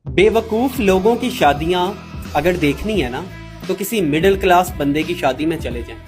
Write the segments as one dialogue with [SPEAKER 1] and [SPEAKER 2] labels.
[SPEAKER 1] बेवकूफ लोगों की शादियां अगर देखनी है ना तो किसी मिडिल क्लास बंदे की शादी में चले जाएं।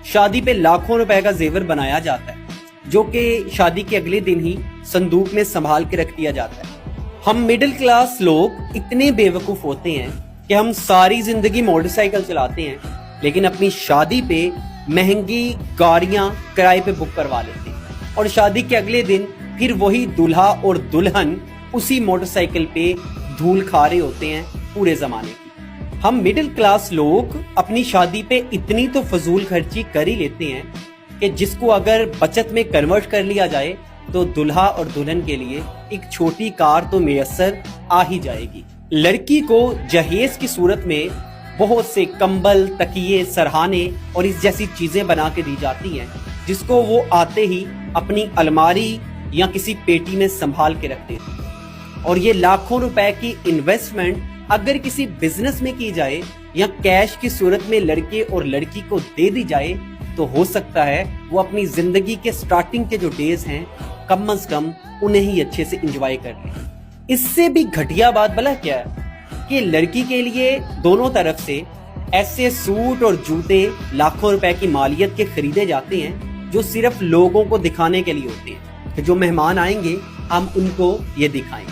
[SPEAKER 1] शादी पे लाखों रुपए का जेवर बनाया जाता है जो कि शादी के अगले दिन ही संदूक में संभाल के रख दिया जाता है। हम मिडिल क्लास लोग इतने बेवकूफ होते हैं कि हम सारी जिंदगी मोटरसाइकिल चलाते हैं लेकिन अपनी शादी पे महंगी गाड़ियां किराए पे बुक करवा लेते हैं और शादी के अगले दिन फिर वही दूल्हा और दुल्हन उसी मोटरसाइकिल पे धूल खा रहे होते हैं पूरे जमाने की। हम मिडिल क्लास लोग अपनी शादी पे इतनी तो फजूल खर्ची कर ही लेते हैं कि जिसको अगर बचत में कन्वर्ट कर लिया जाए तो दुल्हा और दुल्हन के लिए एक छोटी कार तो मैसर आ ही जाएगी। लड़की को जहेज की सूरत में बहुत से कंबल, तकिए, सरहाने और इस जैसी चीजें बना के दी जाती हैं जिसको वो आते ही अपनी अलमारी या किसी पेटी में संभाल के रखते हैं। और ये लाखों रुपए की इन्वेस्टमेंट अगर किसी बिजनेस में की जाए या कैश की सूरत में लड़के और लड़की को दे दी जाए तो हो सकता है वो अपनी जिंदगी के स्टार्टिंग के जो डेज हैं कम से कम उन्हें ही अच्छे से एंजॉय कर लें। इससे भी घटिया बात भला क्या है कि लड़की के लिए दोनों तरफ से ऐसे सूट और जूते लाखों रुपए की मालियत के खरीदे जाते हैं जो सिर्फ लोगों को दिखाने के लिए होते हैं कि जो मेहमान आएंगे हम उनको ये दिखाएं।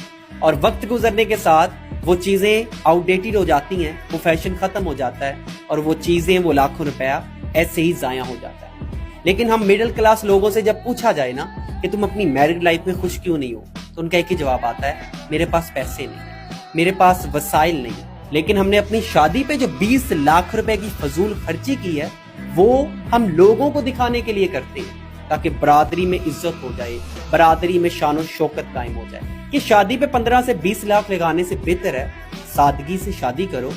[SPEAKER 1] और वक्त गुजरने के साथ वो चीजें आउटडेटेड हो जाती हैं, वो फैशन खत्म हो जाता है और वो चीजें, वो लाखों रुपया ऐसे ही जाया हो जाता है। लेकिन हम मिडिल क्लास लोगों से जब पूछा जाए ना कि तुम अपनी मैरिड लाइफ में खुश क्यों नहीं हो तो उनका एक ही जवाब आता है, मेरे पास पैसे नहीं, मेरे पास वसाइल नहीं। लेकिन हमने अपनी शादी पे जो 20 लाख रुपए की फजूल खर्ची की है वो हम लोगों को दिखाने के लिए करते हैं ताकि बरादरी में इज्जत हो जाए, बरादरी में शान शौकत कायम हो जाए। कि शादी पे 15 से 20 लाख लगाने से बेहतर है सादगी से शादी करो